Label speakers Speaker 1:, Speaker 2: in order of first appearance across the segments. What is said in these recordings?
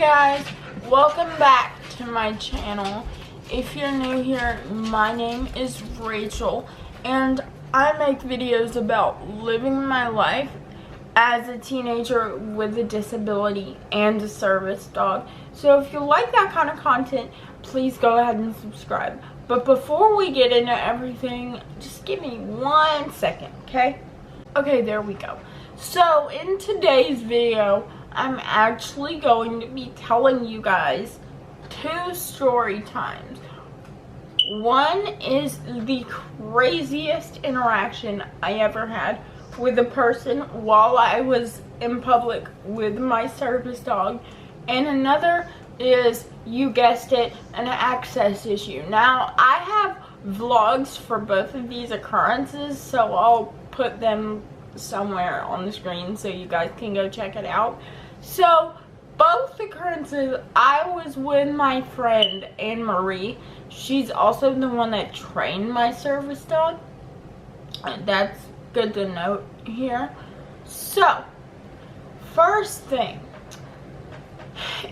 Speaker 1: guys, welcome back to my channel. If you're new here, my name is Rachel and I make videos about living my life as a teenager with a disability and a service dog. So if you like that kind of content, please go ahead and subscribe. But before we get into everything, just give me 1 second, okay? Okay, there we go. So in today's video, I'm actually going to be telling you guys 2 story times. One is the craziest interaction I ever had with a person while I was in public with my service dog. And another is, you guessed it, an access issue. Now, I have vlogs for both of these occurrences, so I'll put them somewhere on the screen so you guys can go check it out. So both occurrences, I was with my friend Anne Marie. She's also the one that trained my service dog. That's good to note here. So first thing,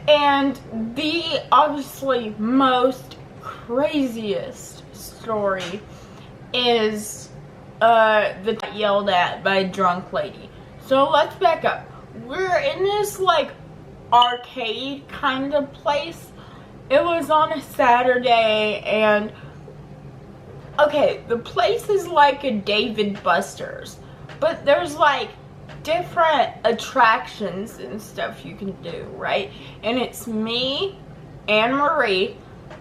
Speaker 1: and the obviously most craziest story, is the yelled at by a drunk lady. So let's back up. We're in this like arcade kind of place. It was on a Saturday, and okay, the place is like a Dave & Buster's, but there's like different attractions and stuff you can do, right? And it's me, Anne Marie,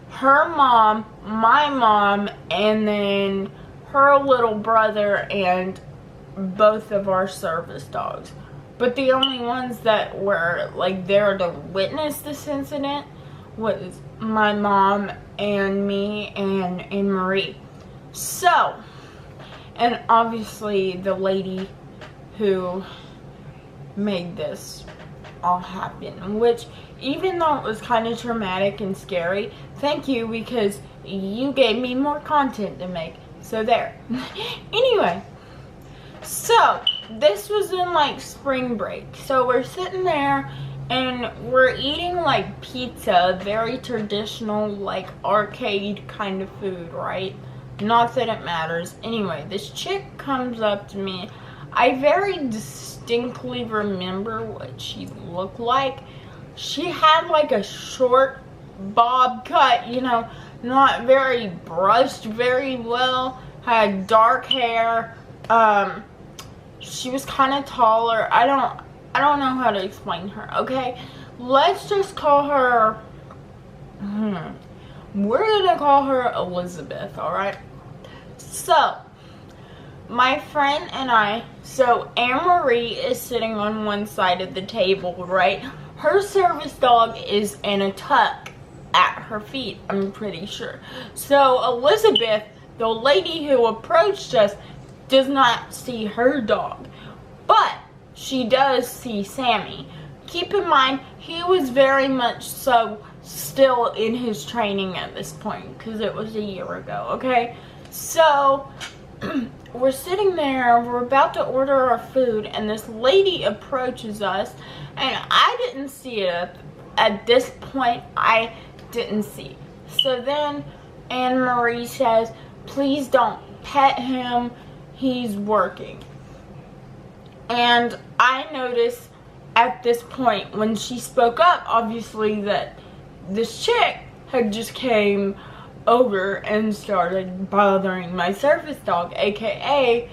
Speaker 1: her mom, my mom, and then her little brother and both of our service dogs. But the only ones that were like there to witness this incident was my mom and me and Anne Marie. So, and obviously the lady who made this all happen, which even though it was kind of traumatic and scary, thank you, because you gave me more content to make. So there. Anyway, so this was in like spring break. So we're sitting there and we're eating like pizza, very traditional like arcade kind of food, right? Not that it matters. Anyway, this chick comes up to me. I very distinctly remember what she looked like. She had like a short bob cut, you know, not very brushed very well, had dark hair. She was kind of taller. I don't know how to explain her, okay? Let's just call her, we're gonna call her Elizabeth, alright? So, my friend and I, so Anne Marie is sitting on one side of the table, right? Her service dog is in a tuck at her feet, I'm pretty sure. So Elizabeth, the lady who approached us, does not see her dog, but she does see Sammy. Keep in mind, he was very much so still in his training at this point, because it was a year ago, okay? So we're sitting there, we're about to order our food, and this lady approaches us, and I didn't see it. At this point, I didn't see. So then Anne Marie says, please don't pet him, he's working. And I noticed at this point when she spoke up, obviously, that this chick had just came over and started bothering my service dog, aka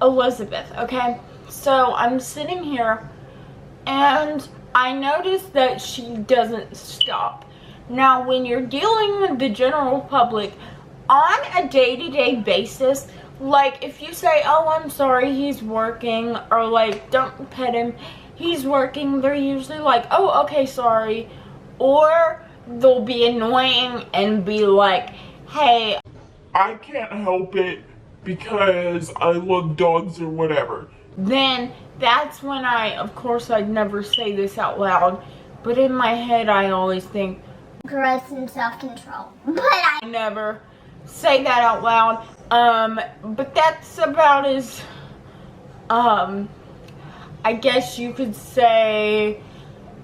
Speaker 1: Elizabeth, okay? So I'm sitting here and I noticed that she doesn't stop. Now, when you're dealing with the general public on a day-to-day basis, like if you say, oh, I'm sorry, he's working, or like, don't pet him, he's working, they're usually like, oh, okay, sorry. Or they'll be annoying and be like, hey,
Speaker 2: I can't help it because I love dogs or whatever.
Speaker 1: Then that's when of course I'd never say this out loud, but in my head I always think,
Speaker 3: growth and self-control. But I
Speaker 1: never say that out loud. But that's about as, I guess you could say,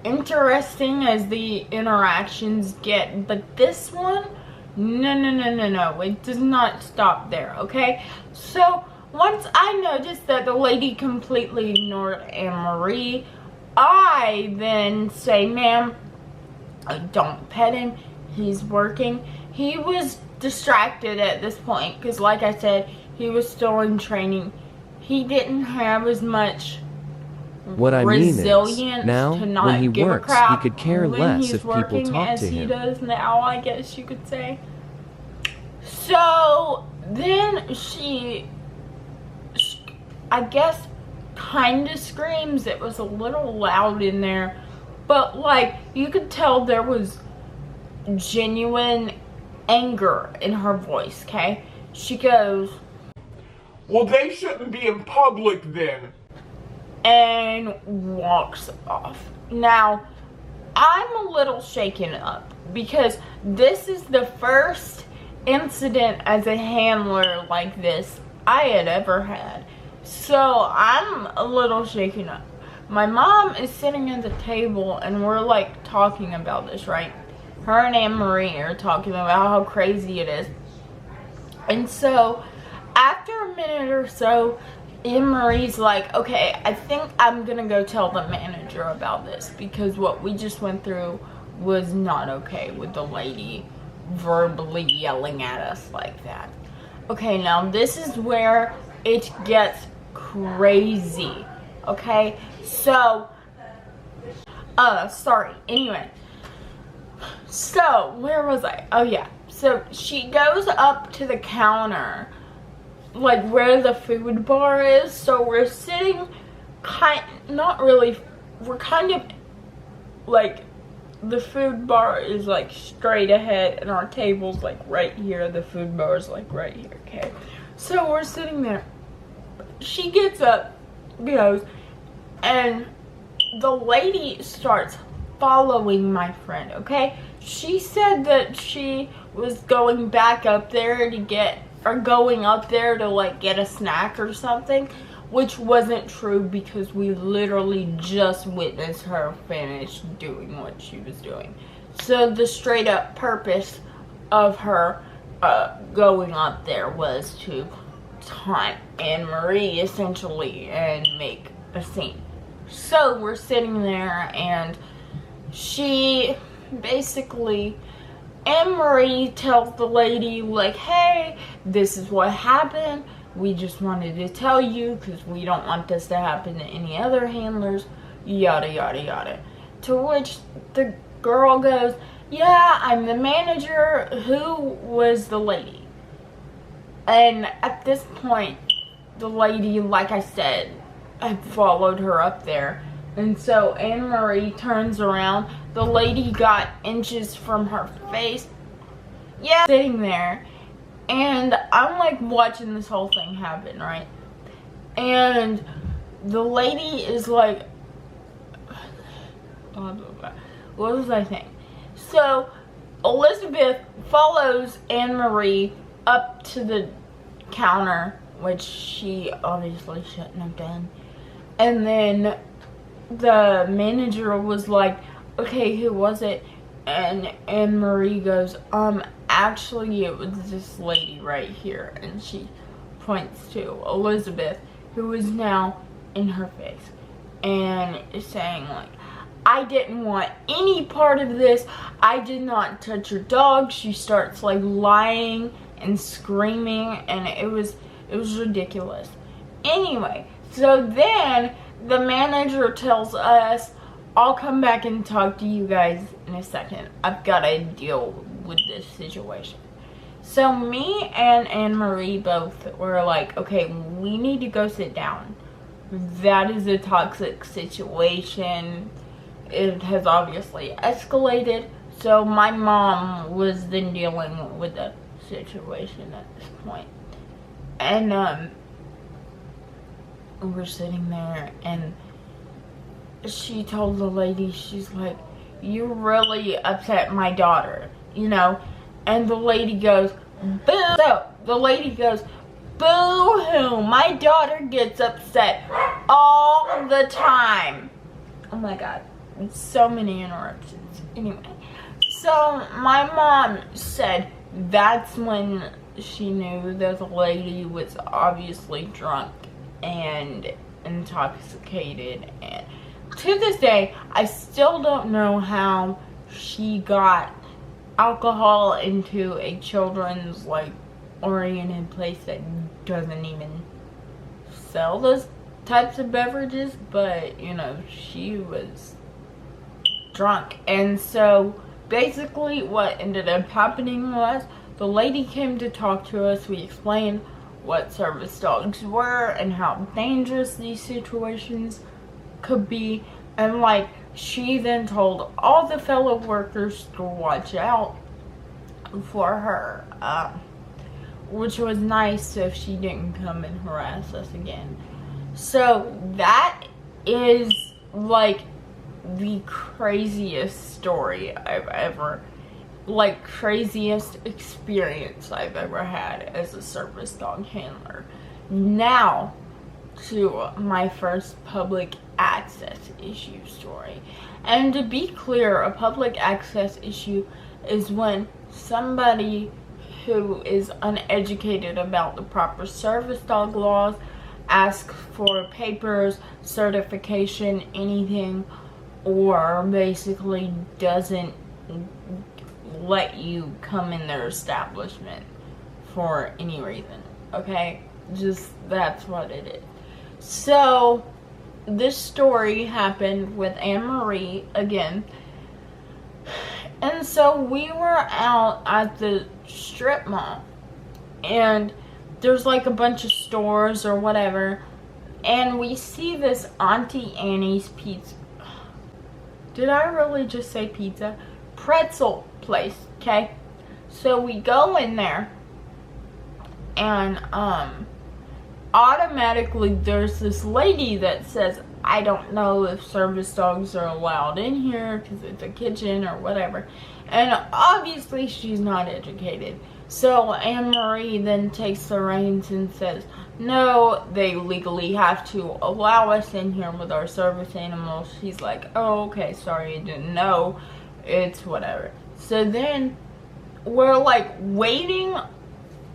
Speaker 1: interesting as the interactions get, but this one, no, it does not stop there, okay? So once I noticed that the lady completely ignored Anne-Marie, I then say, ma'am, don't pet him, he's working. He was distracted at this point because, like I said, he was still in training. He didn't have as much
Speaker 4: What I mean
Speaker 1: resilience
Speaker 4: is, now,
Speaker 1: to not
Speaker 4: when he
Speaker 1: give
Speaker 4: works,
Speaker 1: a crap
Speaker 4: he could care
Speaker 1: when
Speaker 4: less
Speaker 1: he's
Speaker 4: if people
Speaker 1: working
Speaker 4: talk
Speaker 1: as
Speaker 4: to
Speaker 1: he
Speaker 4: him.
Speaker 1: does now, I guess you could say. So then she I guess, kind of screams. It was a little loud in there, but like you could tell there was genuine anger in her voice. Okay, she goes,
Speaker 2: well, they shouldn't be in public then.
Speaker 1: And walks off. Now, I'm a little shaken up because this is the first incident as a handler like this I had ever had. So I'm a little shaken up. My mom is sitting at the table and we're like talking about this, right? Her and Anne-Marie are talking about how crazy it is. And so after a minute or so, Anne-Marie's like, okay, I think I'm gonna go tell the manager about this because what we just went through was not okay with the lady verbally yelling at us like that. Okay, now this is where it gets crazy. Okay, so anyway, so where was I? Oh yeah, so she goes up to the counter, like where the food bar is. So we're sitting we're kind of like, the food bar is like straight ahead and our table's like right here. The food bar is like right here, okay? So we're sitting there. She gets up, goes, and the lady starts following my friend, okay? She said that she was going back up there going up there to like get a snack or something, which wasn't true because we literally just witnessed her finish doing what she was doing. So the straight up purpose of her going up there was to taunt Anne-Marie essentially and make a scene. So we're sitting there and she basically, Anne-Marie tells the lady like, hey, this is what happened. We just wanted to tell you because we don't want this to happen to any other handlers, yada, yada, yada. To which the girl goes, yeah, I'm the manager. Who was the lady? And at this point, the lady, like I said, had followed her up there. And so Anne-Marie turns around. The lady got inches from her face. Yeah, sitting there. And I'm like watching this whole thing happen, right? And the lady is like, blah, blah, blah. What was I saying? So Elizabeth follows Anne-Marie up to the counter, which she obviously shouldn't have done. And then the manager was like, okay, who was it? And Anne-Marie goes, actually it was this lady right here. And she points to Elizabeth, who is now in her face and is saying like, I didn't want any part of this. I did not touch your dog. She starts like lying and screaming, and it was ridiculous. Anyway, so then the manager tells us, I'll come back and talk to you guys in a second. I've got to deal with this situation. So me and Anne-Marie both were like, okay, we need to go sit down. That is a toxic situation. It has obviously escalated. So my mom was then dealing with the situation at this point. And we're sitting there and she told the lady, she's like, you really upset my daughter, you know? And the lady goes, boo. So the lady goes, boo-hoo, my daughter gets upset all the time. Oh my God. so many interruptions. Anyway, so my mom said that's when she knew that the lady was obviously drunk and intoxicated, and to this day I still don't know how she got alcohol into a children's like oriented place that doesn't even sell those types of beverages, but you know, she was drunk. And so basically what ended up happening was the lady came to talk to us. We explained what service dogs were and how dangerous these situations could be, and like she then told all the fellow workers to watch out for her, which was nice, so she didn't come and harass us again. So that is like the craziest story I've ever, like craziest experience I've ever had as a service dog handler. Now to my first public access issue story. And to be clear, a public access issue is when somebody who is uneducated about the proper service dog laws asks for papers, certification, anything, or basically doesn't let you come in their establishment for any reason. Okay? Just that's what it is. So this story happened with Anne Marie again. And so we were out at the strip mall, and there's like a bunch of stores or whatever, and we see this Auntie Annie's pizza. Did I really just say pizza? Pretzel place, okay? So we go in there, and automatically there's this lady that says, I don't know if service dogs are allowed in here because it's a kitchen or whatever. And obviously she's not educated. So Anne Marie then takes the reins and says, no, they legally have to allow us in here with our service animals. She's like, oh, okay, sorry, I didn't know. It's whatever. So then we're like waiting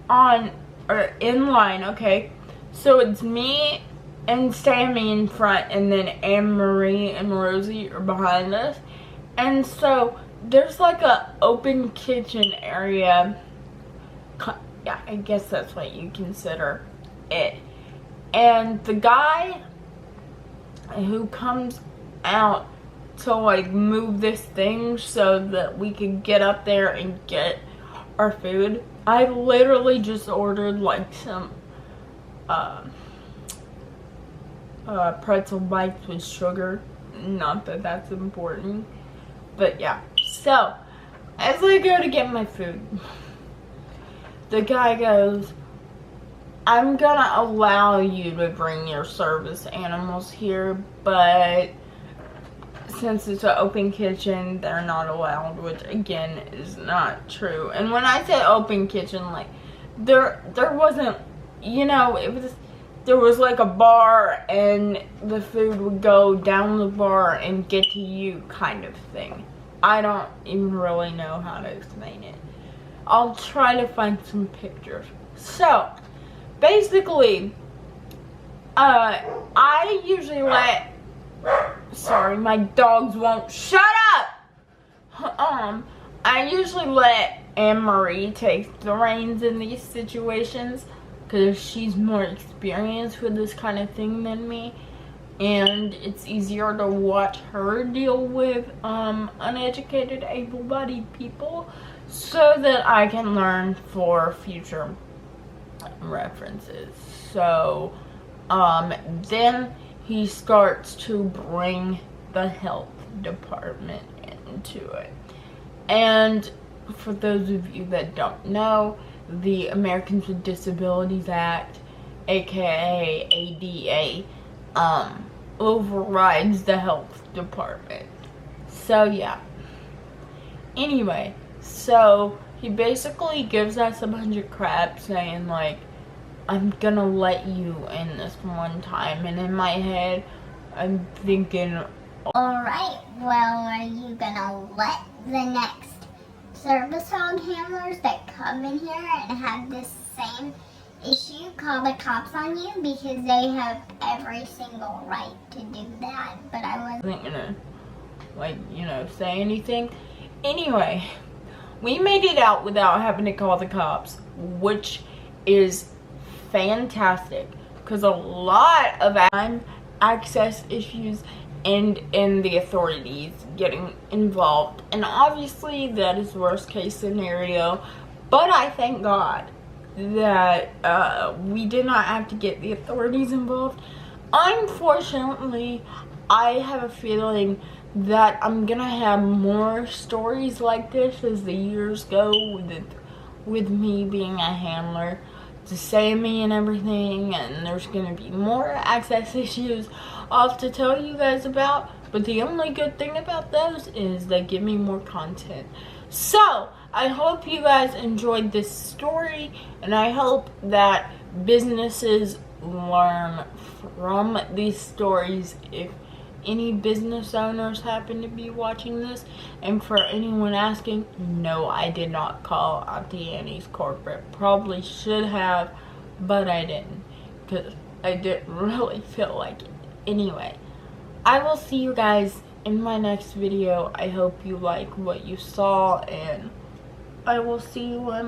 Speaker 1: on, or in line, okay? So it's me and Sammy in front, and then Anne Marie and Rosie are behind us. And so there's like a open kitchen area. Yeah, I guess that's what you consider it. And the guy who comes out to like move this thing so that we could get up there and get our food, I literally just ordered like some pretzel bites with sugar. Not that that's important, but yeah. So as I go to get my food, the guy goes, I'm gonna allow you to bring your service animals here, but since it's an open kitchen, they're not allowed, which again is not true. And when I say open kitchen, like there wasn't, you know, there was like a bar and the food would go down the bar and get to you kind of thing. I don't even really know how to explain it. I'll try to find some pictures. So basically, I usually let, sorry, my dogs won't shut up. I usually let Anne Marie take the reins in these situations because she's more experienced with this kind of thing than me, and it's easier to watch her deal with uneducated, able-bodied people so that I can learn for future references. So then he starts to bring the health department into it. And for those of you that don't know, the Americans with Disabilities Act, aka ADA, overrides the health department. So yeah. Anyway, so he basically gives us a bunch of crap saying like, I'm gonna let you in this one time, and in my head I'm thinking,
Speaker 3: Alright, well, are you gonna let the next service dog handlers that come in here and have this same issue call the cops on you? Because they have every single right to do that, but I wasn't
Speaker 1: gonna, say anything. Anyway, we made it out without having to call the cops, which is fantastic, because a lot of time access issues and the authorities getting involved, and obviously that is worst case scenario, but I thank God that we did not have to get the authorities involved. Unfortunately, I have a feeling that I'm gonna have more stories like this as the years go with me being a handler, to Sammy and everything, and there's gonna be more access issues I'll have to tell you guys about, but the only good thing about those is they give me more content. So I hope you guys enjoyed this story, and I hope that businesses learn from these stories if any business owners happen to be watching this. And for anyone asking, no, I did not call Auntie Annie's corporate. Probably should have, but I didn't, because I didn't really feel like it. Anyway, I will see you guys in my next video. I hope you like what you saw, and I will see you in my